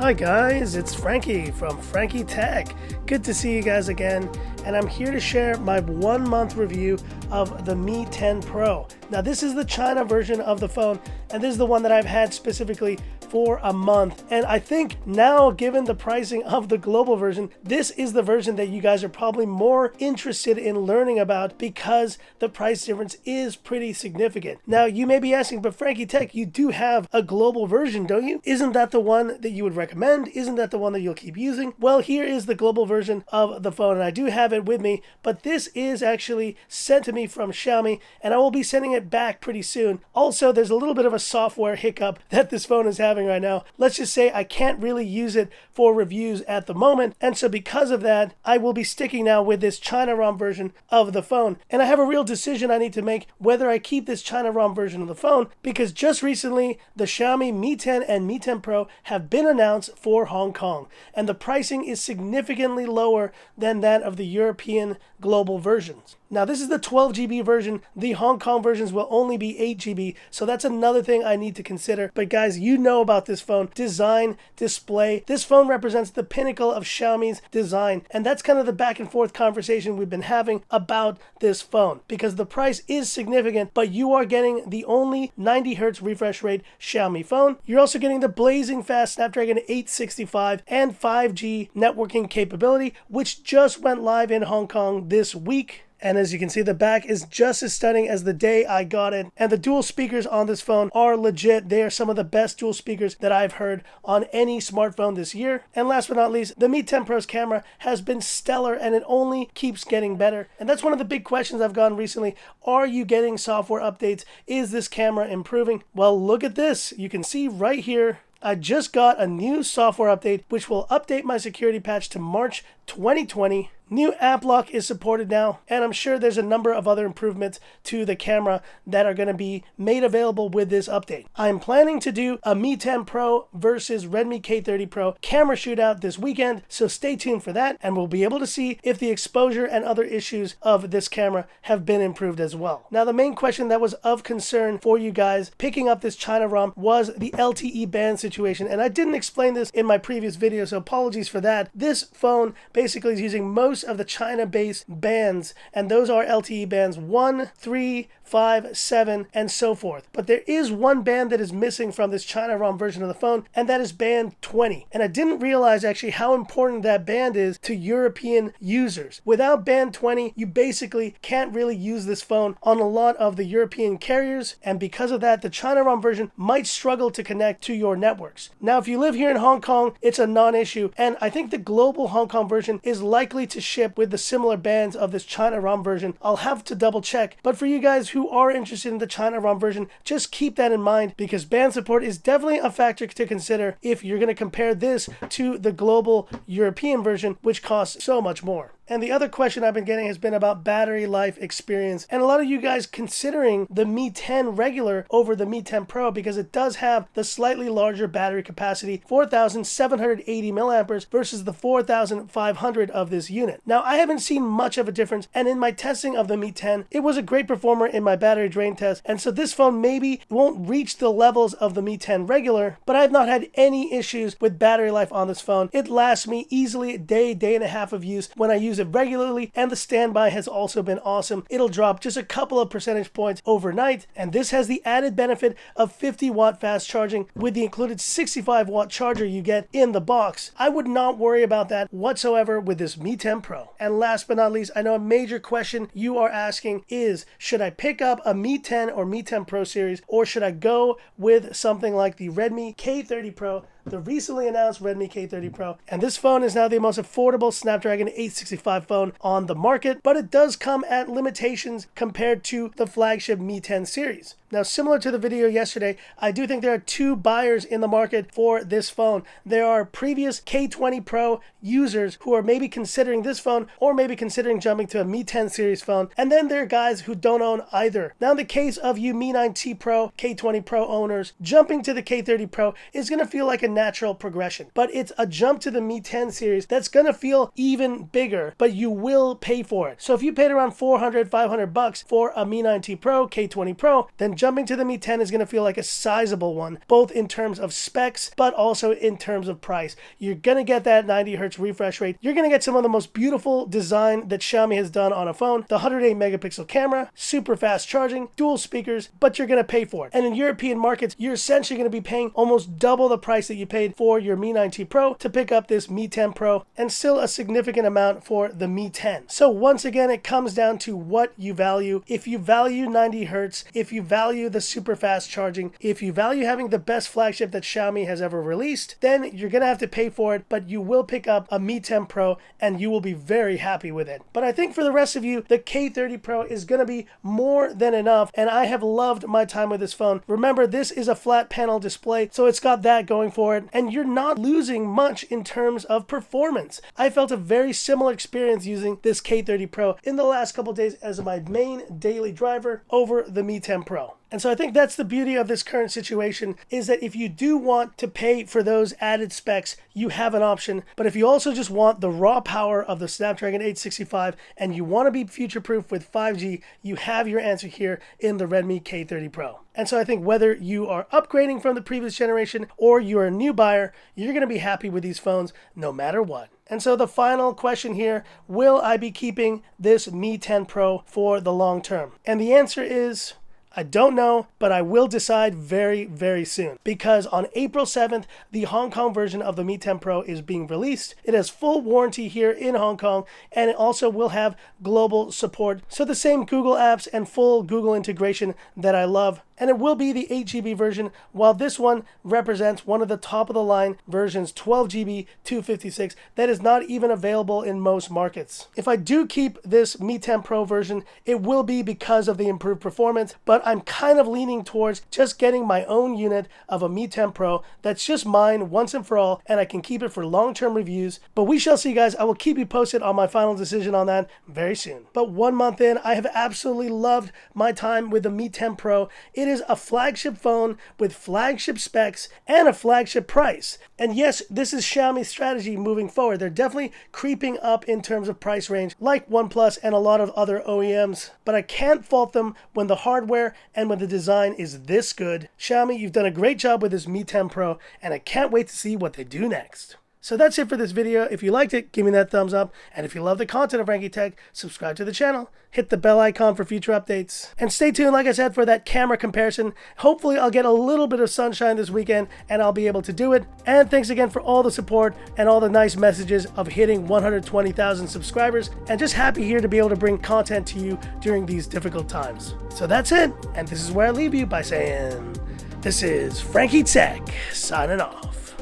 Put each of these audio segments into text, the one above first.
Hi guys, it's Frankie from Frankie Tech. Good to see you guys again, and I'm here to share my 1 month review of the Mi 10 Pro. Now this is the China version of the phone, and this is the one that I've had specifically for a month. And I think now, given the pricing of the global version, this is the version that you guys are probably more interested in learning about because the price difference is pretty significant. Now you may be asking, but Frankie Tech, you do have a global version, don't you? Isn't that the one that you would recommend? Isn't that the one that you'll keep using? Well, here is the global version of the phone, and I do have it with me, but this is actually sent to me from Xiaomi, and I will be sending it back pretty soon. Also, there's a little bit of a software hiccup that this phone is having right now. Let's just say I can't really use it for reviews at the moment, and so because of that, I will be sticking now with this China ROM version of the phone. And I have a real decision I need to make whether I keep this China ROM version of the phone, because just recently the Xiaomi Mi 10 and Mi 10 Pro have been announced for Hong Kong, and the pricing is significantly lower than that of the European global versions. Now this is the 12 GB version. The Hong Kong versions will only be 8 GB, so that's another thing I need to consider. But guys, you know about this phone. Design, display. This phone represents the pinnacle of Xiaomi's design, and that's kind of the back and forth conversation we've been having about this phone, because the price is significant, but you are getting the only 90 Hz refresh rate Xiaomi phone. You're also getting the blazing fast Snapdragon 865 and 5G networking capability, which just went live in Hong Kong this week. And as you can see, the back is just as stunning as the day I got it. And the dual speakers on this phone are legit. They are some of the best dual speakers that I've heard on any smartphone this year. And last but not least, the Mi 10 Pro's camera has been stellar, and it only keeps getting better. And that's one of the big questions I've gotten recently. Are you getting software updates? Is this camera improving? Well, look at this. You can see right here, I just got a new software update which will update my security patch to March 2020. New app lock is supported now, and I'm sure there's a number of other improvements to the camera that are going to be made available with this update. I'm planning to do a Mi 10 Pro versus Redmi K30 Pro camera shootout this weekend, so stay tuned for that, and we'll be able to see if the exposure and other issues of this camera have been improved as well. Now, the main question that was of concern for you guys picking up this China ROM was the LTE Bands situation, and I didn't explain this in my previous video, so apologies for that. This phone basically is using most of the China-based bands, and those are LTE bands 1, 3, 5, 7, and so forth. But there is one band that is missing from this China ROM version of the phone, and that is band 20. And I didn't realize actually how important that band is to European users. Without band 20, you basically can't really use this phone on a lot of the European carriers, and because of that, the China ROM version might struggle to connect to your networks. Now, if you live here in Hong Kong, it's a non-issue, and I think the global Hong Kong version is likely to ship with the similar bands of this China ROM version. I'll have to double check, but for you guys who are interested in the China ROM version, just keep that in mind, because band support is definitely a factor to consider if you're going to compare this to the global European version, which costs so much more. And the other question I've been getting has been about battery life experience. And a lot of you guys considering the Mi 10 regular over the Mi 10 Pro because it does have the slightly larger battery capacity, 4,780 milliamperes versus the 4,500 of this unit. Now, I haven't seen much of a difference, and in my testing of the Mi 10, it was a great performer in my battery drain test. And so this phone maybe won't reach the levels of the Mi 10 regular, but I've not had any issues with battery life on this phone. It lasts me easily a day, day and a half of use when I use it regularly, and the standby has also been awesome. It'll drop just a couple of percentage points overnight, and this has the added benefit of 50-watt fast charging with the included 65-watt charger you get in the box. I would not worry about that whatsoever with this Mi 10 Pro. And last but not least, I know a major question you are asking is, should I pick up a Mi 10 or Mi 10 Pro series, or should I go with something like the Redmi K30 Pro, the recently announced Redmi K30 Pro? And this phone is now the most affordable Snapdragon 865 phone on the market, but it does come at limitations compared to the flagship Mi 10 series. Now, similar to the video yesterday, I do think there are two buyers in the market for this phone. There are previous K20 Pro users who are maybe considering this phone or maybe considering jumping to a Mi 10 series phone. And then there are guys who don't own either. Now, in the case of you Mi 9T Pro, K20 Pro owners, jumping to the K30 Pro is going to feel like a natural progression. But it's a jump to the Mi 10 series that's going to feel even bigger, but you will pay for it. So if you paid around $400, $500 for a Mi 9T Pro, K20 Pro, then jumping to the Mi 10 is going to feel like a sizable one, both in terms of specs, but also in terms of price. You're going to get that 90 Hz refresh rate. You're going to get some of the most beautiful design that Xiaomi has done on a phone, the 108 megapixel camera, super fast charging, dual speakers, but you're going to pay for it. And in European markets, you're essentially going to be paying almost double the price that you paid for your Mi 9T Pro to pick up this Mi 10 Pro, and still a significant amount for the Mi 10. So once again, it comes down to what you value. If you value 90 Hz, if you value the super fast charging, if you value having the best flagship that Xiaomi has ever released, then you're going to have to pay for it, but you will pick up a Mi 10 Pro and you will be very happy with it. But I think for the rest of you, the K30 Pro is going to be more than enough, and I have loved my time with this phone. Remember, this is a flat panel display, so it's got that going for it, and you're not losing much in terms of performance. I felt a very similar experience using this K30 Pro in the last couple days as my main daily driver over the Mi 10 Pro. And so I think that's the beauty of this current situation, is that if you do want to pay for those added specs, you have an option. But if you also just want the raw power of the Snapdragon 865 and you want to be future-proof with 5G, you have your answer here in the Redmi K30 Pro. And so I think whether you are upgrading from the previous generation or you're a new buyer, you're going to be happy with these phones no matter what. And so the final question here, will I be keeping this Mi 10 Pro for the long term? And the answer is, I don't know, but I will decide very, very soon. Because on April 7th, the Hong Kong version of the Mi 10 Pro is being released. It has full warranty here in Hong Kong, and it also will have global support. So the same Google apps and full Google integration that I love. And it will be the 8GB version, while this one represents one of the top-of-the-line versions, 12GB 256, that is not even available in most markets. If I do keep this Mi 10 Pro version, it will be because of the improved performance, but I'm kind of leaning towards just getting my own unit of a Mi 10 Pro that's just mine once and for all, and I can keep it for long-term reviews. But we shall see, guys. I will keep you posted on my final decision on that very soon. But 1 month in, I have absolutely loved my time with the Mi 10 Pro. It is a flagship phone with flagship specs and a flagship price. And yes, this is Xiaomi's strategy moving forward. They're definitely creeping up in terms of price range, like OnePlus and a lot of other OEMs. But I can't fault them when the hardware and when the design is this good. Xiaomi, you've done a great job with this Mi 10 Pro, and I can't wait to see what they do next. So that's it for this video. If you liked it, give me that thumbs up. And if you love the content of Frankie Tech, subscribe to the channel, hit the bell icon for future updates. And stay tuned, like I said, for that camera comparison. Hopefully I'll get a little bit of sunshine this weekend and I'll be able to do it. And thanks again for all the support and all the nice messages of hitting 120,000 subscribers. And just happy here to be able to bring content to you during these difficult times. So that's it. And this is where I leave you by saying, this is Frankie Tech signing off.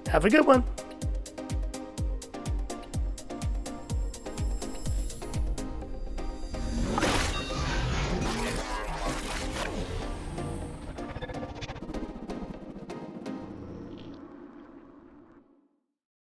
Have a good one.